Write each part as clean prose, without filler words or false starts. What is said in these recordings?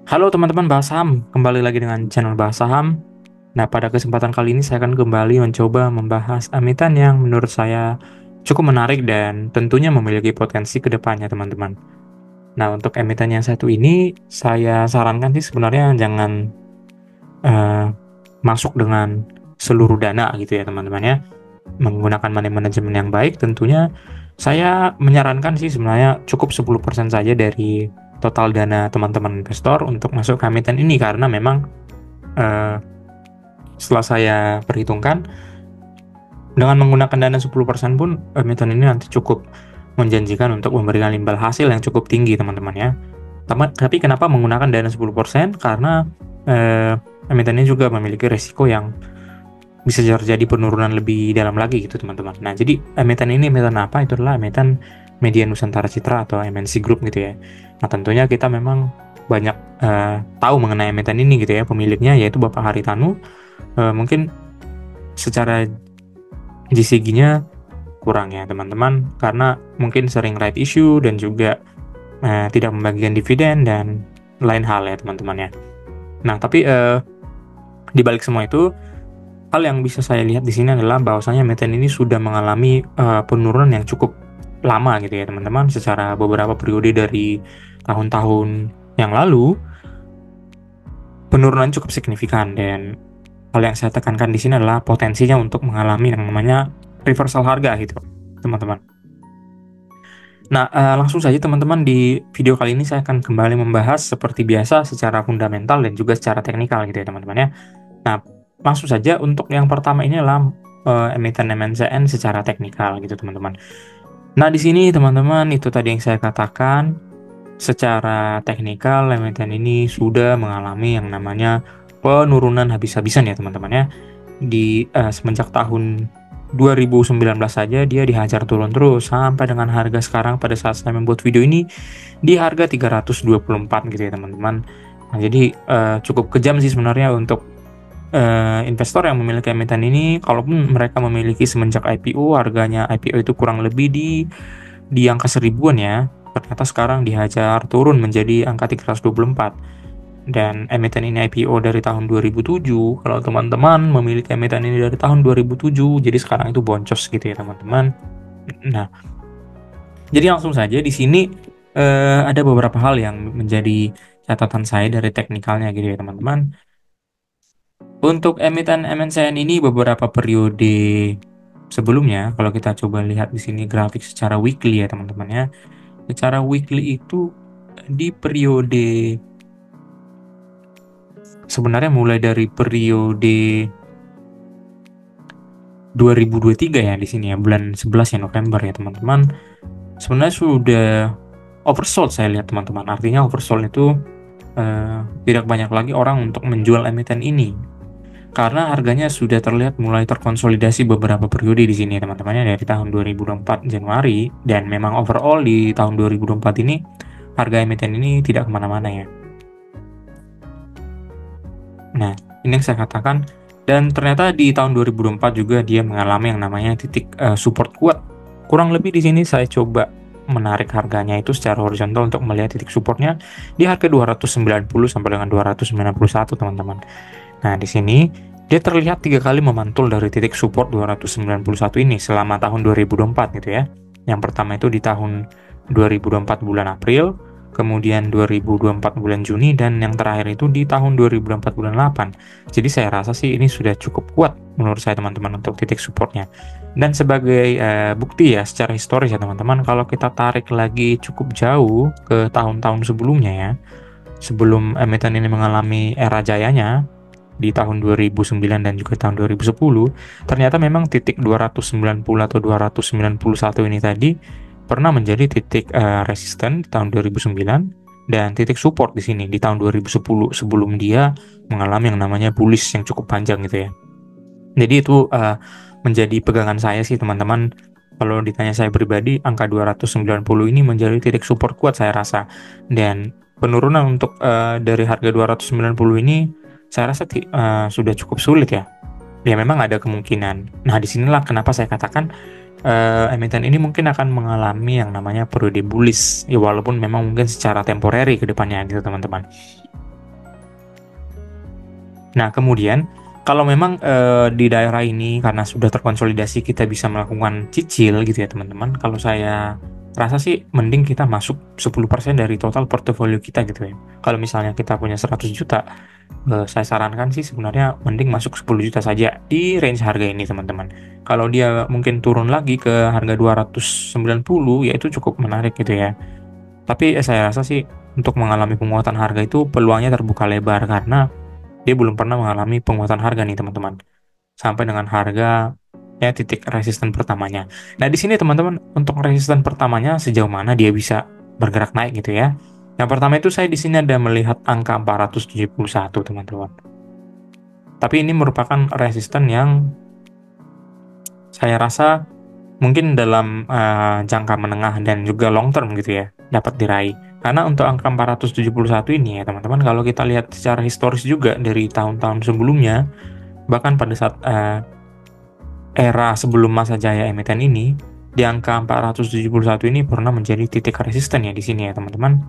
Halo teman-teman bahas saham, kembali lagi dengan channel bahas saham. Nah, pada kesempatan kali ini saya akan kembali mencoba membahas emiten yang menurut saya cukup menarik dan tentunya memiliki potensi ke depannya, teman-teman. Nah, untuk emiten yang satu ini, saya sarankan sih sebenarnya jangan eh, masuk dengan seluruh dana gitu ya, teman-teman ya. Menggunakan money management yang baik, tentunya saya menyarankan sih sebenarnya cukup 10% saja dari total dana teman-teman investor untuk masuk ke emiten ini, karena memang eh, setelah saya perhitungkan dengan menggunakan dana 10% pun emiten ini nanti cukup menjanjikan untuk memberikan imbal hasil yang cukup tinggi, teman-teman ya. Tapi kenapa menggunakan dana 10%? Karena emiten ini juga memiliki resiko yang bisa terjadi penurunan lebih dalam lagi gitu, teman-teman. Nah, jadi emiten ini emiten apa? Itu adalah emiten Media Nusantara Citra atau MNC Group gitu ya. Nah, tentunya kita memang banyak tahu mengenai emiten ini gitu ya, pemiliknya yaitu Bapak Haritanu. Mungkin secara GCG-nya kurang ya, teman-teman, karena mungkin sering right issue dan juga tidak membagikan dividen dan lain hal ya, teman-teman ya. Nah, tapi di balik semua itu, hal yang bisa saya lihat di sini adalah bahwasanya emiten ini sudah mengalami penurunan yang cukup lama gitu ya, teman-teman, secara beberapa periode dari tahun-tahun yang lalu. Penurunan cukup signifikan, dan hal yang saya tekankan di sini adalah potensinya untuk mengalami yang namanya reversal harga gitu, teman-teman. Nah, langsung saja teman-teman, di video kali ini saya akan kembali membahas seperti biasa secara fundamental dan juga secara teknikal gitu ya, teman-teman ya. Nah, langsung saja untuk yang pertama ini adalah emiten MNCN secara teknikal gitu, teman-teman. Nah, di sini teman-teman, itu tadi yang saya katakan, secara teknikal emiten ini sudah mengalami yang namanya penurunan habis-habisan ya, teman-teman ya. Di semenjak tahun 2019 saja dia dihajar turun terus sampai dengan harga sekarang pada saat saya membuat video ini di harga 324 gitu ya, teman-teman. Nah, jadi cukup kejam sih sebenarnya untuk investor yang memiliki emiten ini. Kalaupun mereka memiliki semenjak IPO, harganya IPO itu kurang lebih di angka 1000-an ya, ternyata sekarang dihajar turun menjadi angka 324. Dan emiten ini IPO dari tahun 2007. Kalau teman-teman memiliki emiten ini dari tahun 2007, jadi sekarang itu boncos gitu ya, teman-teman. Nah, jadi langsung saja di sini ada beberapa hal yang menjadi catatan saya dari teknikalnya gitu ya, teman-teman. Untuk emiten MNCN ini beberapa periode sebelumnya, kalau kita coba lihat di sini grafik secara weekly ya, teman-teman ya. Secara weekly itu di periode, sebenarnya mulai dari periode 2023 ya di sini ya, bulan 11 ya, November ya, teman-teman. Sebenarnya sudah oversold saya lihat, teman-teman. Artinya oversold itu tidak banyak lagi orang untuk menjual emiten ini, karena harganya sudah terlihat mulai terkonsolidasi beberapa periode di sini, teman-teman ya, dari tahun 2024 Januari, dan memang overall di tahun 2024 ini harga emiten ini tidak kemana-mana ya. Nah, ini yang saya katakan, dan ternyata di tahun 2024 juga dia mengalami yang namanya titik support kuat. Kurang lebih di sini saya coba menarik harganya itu secara horizontal untuk melihat titik supportnya di harga 290 sampai dengan 291, teman-teman. Nah, di sini dia terlihat 3 kali memantul dari titik support 291 ini selama tahun 2024 gitu ya. Yang pertama itu di tahun 2024 bulan April, kemudian 2024 bulan Juni, dan yang terakhir itu di tahun 2024 bulan 8. Jadi saya rasa sih ini sudah cukup kuat menurut saya, teman-teman, untuk titik supportnya. Dan sebagai bukti ya secara historis ya, teman-teman, kalau kita tarik lagi cukup jauh ke tahun-tahun sebelumnya ya, sebelum emiten ini mengalami era jayanya di tahun 2009 dan juga tahun 2010, ternyata memang titik 290 atau 291 ini tadi pernah menjadi titik resisten di tahun 2009 dan titik support di sini di tahun 2010 sebelum dia mengalami yang namanya bullish yang cukup panjang gitu ya. Jadi itu menjadi pegangan saya sih, teman-teman. Kalau ditanya saya pribadi, angka 290 ini menjadi titik support kuat saya rasa. Dan penurunan untuk dari harga 290 ini saya rasa sudah cukup sulit ya. Ya memang ada kemungkinan. Nah, disinilah kenapa saya katakan emiten ini mungkin akan mengalami yang namanya periode bullish. Ya walaupun memang mungkin secara temporary ke depannya gitu, teman-teman. Nah, kemudian kalau memang di daerah ini karena sudah terkonsolidasi kita bisa melakukan cicil gitu ya teman-teman. Kalau saya rasa sih mending kita masuk 10% dari total portofolio kita gitu ya. Kalau misalnya kita punya 100 juta, saya sarankan sih sebenarnya mending masuk 10 juta saja di range harga ini teman-teman. Kalau dia mungkin turun lagi ke harga 290 ya itu cukup menarik gitu ya. Tapi saya rasa sih untuk mengalami penguatan harga itu peluangnya terbuka lebar karena dia belum pernah mengalami penguatan harga nih teman-teman sampai dengan harga ya titik resisten pertamanya. Nah di sini teman-teman untuk resisten pertamanya sejauh mana dia bisa bergerak naik gitu ya. Yang pertama itu saya di sini ada melihat angka 471 teman-teman. Tapi ini merupakan resisten yang saya rasa mungkin dalam jangka menengah dan juga long term gitu ya dapat diraih. Karena untuk angka 471 ini ya teman-teman, kalau kita lihat secara historis juga dari tahun-tahun sebelumnya, bahkan pada saat era sebelum masa jaya emiten ini, di angka 471 ini pernah menjadi titik resisten ya di sini ya teman-teman.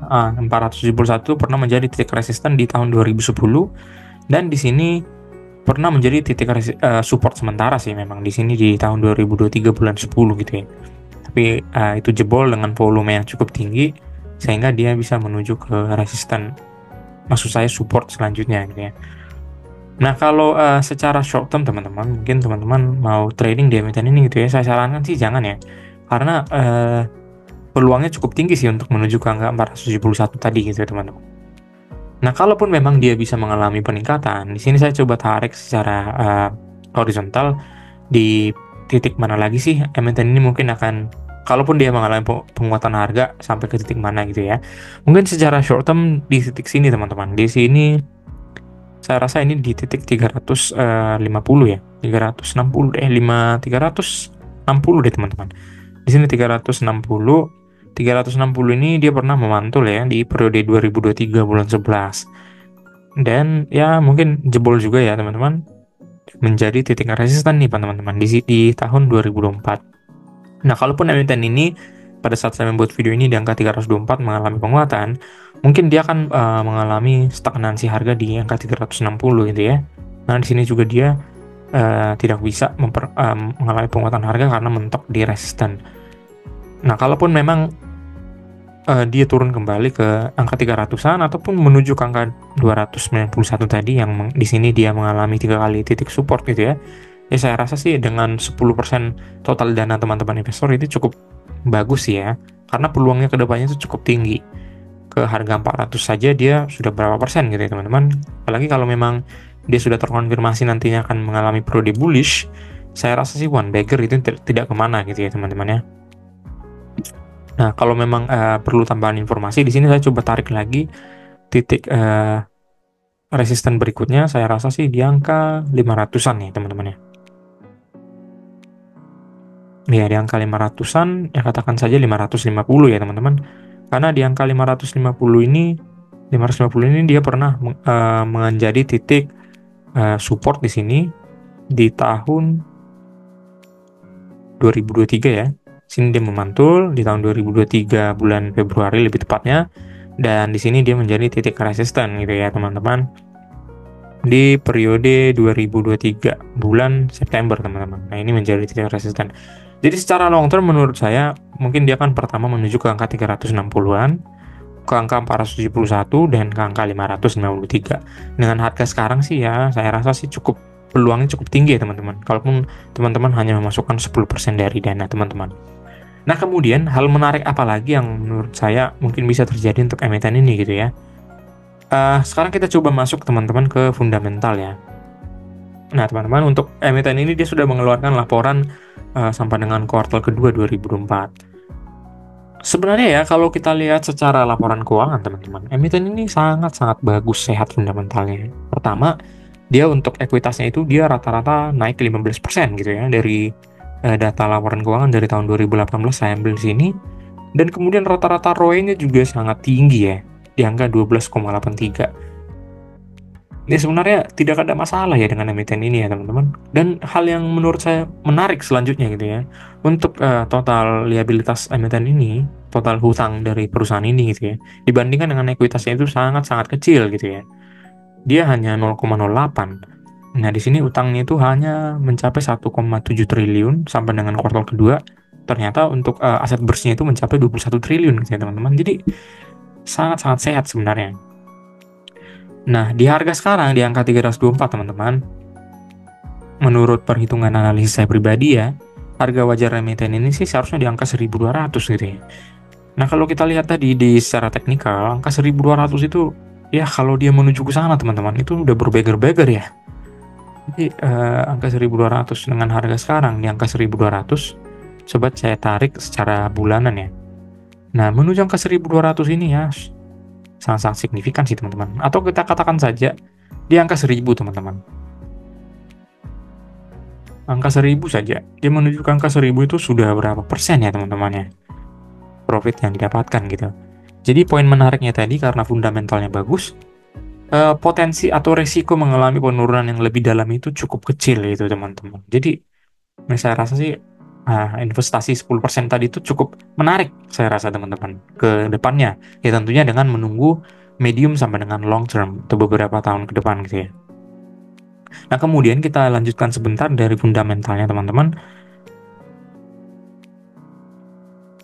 Ah, 471 pernah menjadi titik resisten di tahun 2010 dan di sini pernah menjadi titik support sementara sih memang di sini di tahun 2023 bulan 10 gitu ya. Tapi itu jebol dengan volume yang cukup tinggi sehingga dia bisa menuju ke resisten, maksud saya support selanjutnya gitu ya. Nah kalau secara short term teman-teman, mungkin teman-teman mau trading di emiten ini gitu ya, saya sarankan sih jangan ya, karena peluangnya cukup tinggi sih untuk menuju ke angka 471 tadi gitu ya teman-teman. Nah, kalaupun memang dia bisa mengalami peningkatan, di sini saya coba tarik secara horizontal di titik mana lagi sih emiten ini mungkin akan, kalaupun dia mengalami penguatan harga sampai ke titik mana gitu ya. Mungkin secara short term di titik sini teman-teman. Di sini saya rasa ini di titik 350 ya. 360 360 deh teman-teman. Di sini 360 ini dia pernah memantul ya di periode 2023 bulan 11. Dan ya mungkin jebol juga ya teman-teman. Menjadi titik resisten nih teman-teman di tahun 2024. Nah, kalaupun emiten ini pada saat saya membuat video ini di angka 324 mengalami penguatan, mungkin dia akan mengalami stagnansi harga di angka 360 gitu ya. Nah, di sini juga dia tidak bisa mengalami penguatan harga karena mentok di resisten. Nah, kalaupun memang dia turun kembali ke angka 300-an ataupun menuju ke angka 291 tadi yang di sini dia mengalami 3 kali titik support gitu ya. Ya saya rasa sih dengan 10% total dana teman-teman investor itu cukup bagus sih ya. Karena peluangnya ke depannya itu cukup tinggi. Ke harga 400 saja dia sudah berapa persen gitu ya teman-teman. Apalagi kalau memang dia sudah terkonfirmasi nantinya akan mengalami periode bullish, saya rasa sih one bagger itu tidak kemana gitu ya teman-teman ya. Nah, kalau memang perlu tambahan informasi, di sini saya coba tarik lagi titik resisten berikutnya, saya rasa sih di angka 500-an ya teman-teman ya. Ya, di angka 500-an, ya katakan saja 550 ya teman-teman. Karena di angka 550 ini dia pernah menjadi titik support di sini di tahun 2023 ya. Sini dia memantul di tahun 2023 bulan Februari lebih tepatnya, dan di sini dia menjadi titik resisten gitu ya teman-teman di periode 2023 bulan September teman-teman. Nah ini menjadi titik resisten. Jadi secara long term menurut saya mungkin dia akan pertama menuju ke angka 360-an, ke angka 471 dan ke angka 553. Dengan harga sekarang sih ya saya rasa sih peluangnya cukup tinggi ya teman-teman. Kalaupun teman-teman hanya memasukkan 10% dari dana teman-teman. Nah kemudian hal menarik apa lagi yang menurut saya mungkin bisa terjadi untuk emiten ini gitu ya. Sekarang kita coba masuk teman-teman ke fundamental ya. Nah teman-teman, untuk emiten ini dia sudah mengeluarkan laporan sampai dengan kuartal kedua 2024. Sebenarnya ya kalau kita lihat secara laporan keuangan teman-teman, emiten ini sangat-sangat bagus, sehat fundamentalnya. Pertama, dia untuk ekuitasnya itu dia rata-rata naik 15% gitu ya dari data laporan keuangan dari tahun 2018 saya ambil di sini. Dan kemudian rata-rata ROE-nya juga sangat tinggi ya, di angka 12,83. Ini sebenarnya tidak ada masalah ya dengan emiten ini ya teman-teman. Dan hal yang menurut saya menarik selanjutnya gitu ya, untuk total liabilitas emiten ini total hutang dari perusahaan ini gitu ya. Dibandingkan dengan ekuitasnya itu sangat-sangat kecil gitu ya. Dia hanya 0,08. Nah, di sini utangnya itu hanya mencapai 1,7 triliun sampai dengan kuartal kedua. Ternyata untuk aset bersihnya itu mencapai 21 triliun gitu ya, teman-teman. Jadi sangat-sangat sehat sebenarnya. Nah, di harga sekarang di angka 324, teman-teman. Menurut perhitungan analisis saya pribadi ya, harga wajar emiten ini sih seharusnya di angka 1.200 gitu ya. Nah, kalau kita lihat tadi di secara teknikal, angka 1.200 itu ya kalau dia menuju ke sana, teman-teman, itu udah berbeger-beger ya. Jadi angka 1.200 dengan harga sekarang di angka 1.200, sobat saya tarik secara bulanan ya. Nah, menuju angka 1.200 ini ya sangat-sangat signifikan sih, teman-teman. Atau kita katakan saja di angka 1.000, teman-teman. Angka 1.000 saja. Dia menuju ke angka 1.000 itu sudah berapa persen ya, teman-teman ya? Profit yang didapatkan gitu. Jadi poin menariknya tadi karena fundamentalnya bagus, potensi atau resiko mengalami penurunan yang lebih dalam itu cukup kecil gitu, teman-teman. Jadi saya rasa sih investasi 10% tadi itu cukup menarik, saya rasa, teman-teman, ke depannya. Ya tentunya dengan menunggu medium sampai dengan long term atau beberapa tahun ke depan gitu ya. Nah, kemudian kita lanjutkan sebentar dari fundamentalnya, teman-teman.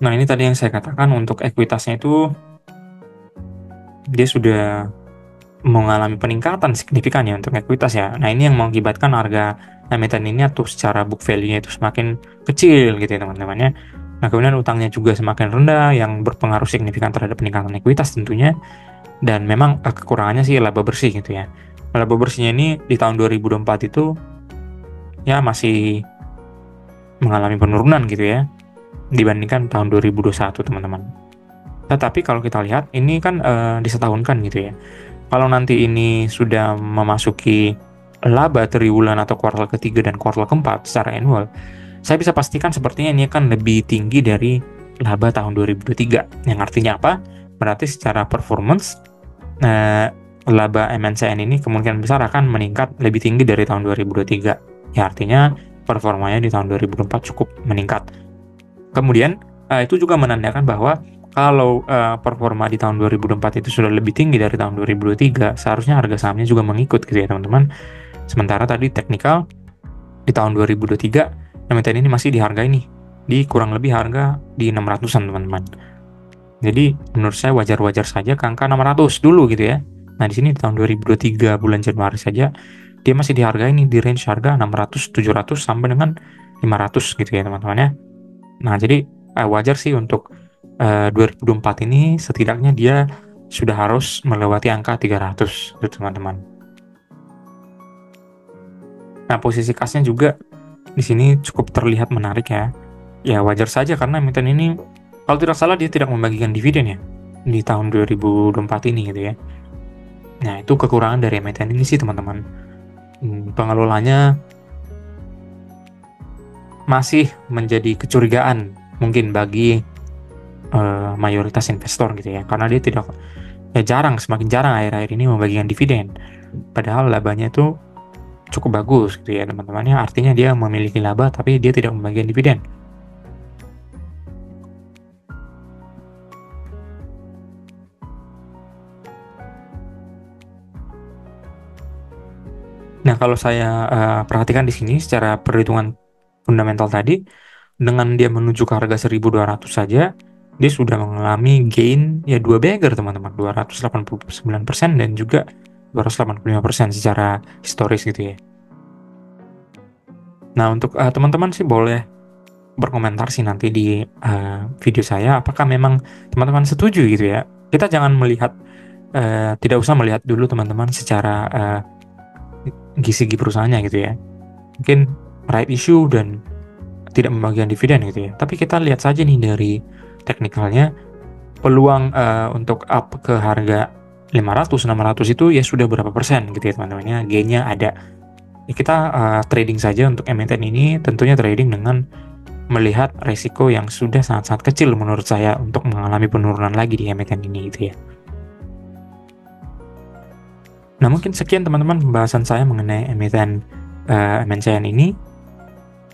Nah, ini tadi yang saya katakan untuk ekuitasnya itu dia sudah mengalami peningkatan signifikan ya untuk ekuitas ya. Nah, ini yang mengakibatkan harga emiten ini atau secara book value-nya itu semakin kecil gitu ya, teman-teman ya. Nah, kemudian utangnya juga semakin rendah yang berpengaruh signifikan terhadap peningkatan ekuitas tentunya. Dan memang kekurangannya sih laba bersih gitu ya. Laba bersihnya ini di tahun 2024 itu ya masih mengalami penurunan gitu ya dibandingkan tahun 2021, teman-teman. Tetapi kalau kita lihat ini kan disetahunkan gitu ya. Kalau nanti ini sudah memasuki laba triwulan atau kuartal ketiga dan kuartal keempat secara annual, saya bisa pastikan sepertinya ini akan lebih tinggi dari laba tahun 2023. Yang artinya apa? Berarti secara performance laba MNCN ini kemungkinan besar akan meningkat lebih tinggi dari tahun 2023. Ya artinya performanya di tahun 2024 cukup meningkat. Kemudian itu juga menandakan bahwa kalau performa di tahun 2024 itu sudah lebih tinggi dari tahun 2023, seharusnya harga sahamnya juga mengikut gitu ya, teman-teman. Sementara tadi teknikal di tahun 2023 emiten ini masih dihargai nih di kurang lebih harga di 600-an, teman-teman. Jadi menurut saya wajar-wajar saja ke angka 600 dulu gitu ya. Nah, di sini di tahun 2023 bulan Januari saja dia masih dihargai nih di range harga 600, 700 sampai dengan 500 gitu ya, teman-teman ya. Nah, jadi wajar sih untuk 2024 ini setidaknya dia sudah harus melewati angka 300 gitu, teman-teman. Nah, posisi kasnya juga di sini cukup terlihat menarik ya. Ya wajar saja karena emiten ini kalau tidak salah dia tidak membagikan dividen ya di tahun 2024 ini gitu ya. Nah, itu kekurangan dari emiten ini sih, teman-teman. Pengelolanya masih menjadi kecurigaan mungkin bagi mayoritas investor gitu ya, karena dia tidak semakin jarang akhir-akhir ini membagikan dividen, padahal labanya itu cukup bagus gitu ya, teman-teman ya. Artinya dia memiliki laba tapi dia tidak membagikan dividen. Nah, kalau saya perhatikan di sini secara perhitungan fundamental tadi, dengan dia menuju ke harga 1.200 saja, dia sudah mengalami gain ya 2 bagger, teman-teman, 289% dan juga 285% secara historis gitu ya. Nah, untuk teman-teman sih boleh berkomentar sih nanti di video saya, apakah memang teman-teman setuju gitu ya. Kita jangan melihat, tidak usah melihat dulu, teman-teman, secara segi perusahaannya gitu ya. Mungkin right issue dan tidak membagikan dividen gitu ya. Tapi kita lihat saja nih dari teknikalnya, peluang untuk up ke harga 500, 600 itu ya sudah berapa persen gitu ya, teman-teman ya. Gainnya ada. Ya, kita trading saja untuk emiten ini, tentunya trading dengan melihat resiko yang sudah sangat-sangat kecil menurut saya untuk mengalami penurunan lagi di emiten ini gitu ya. Nah, mungkin sekian, teman-teman, pembahasan saya mengenai emiten MNCN ini.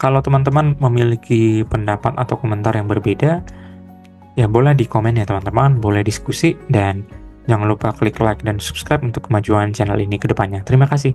Kalau teman-teman memiliki pendapat atau komentar yang berbeda, Ya boleh di komen ya teman-teman, boleh diskusi, dan jangan lupa klik like dan subscribe untuk kemajuan channel ini ke depannya. Terima kasih.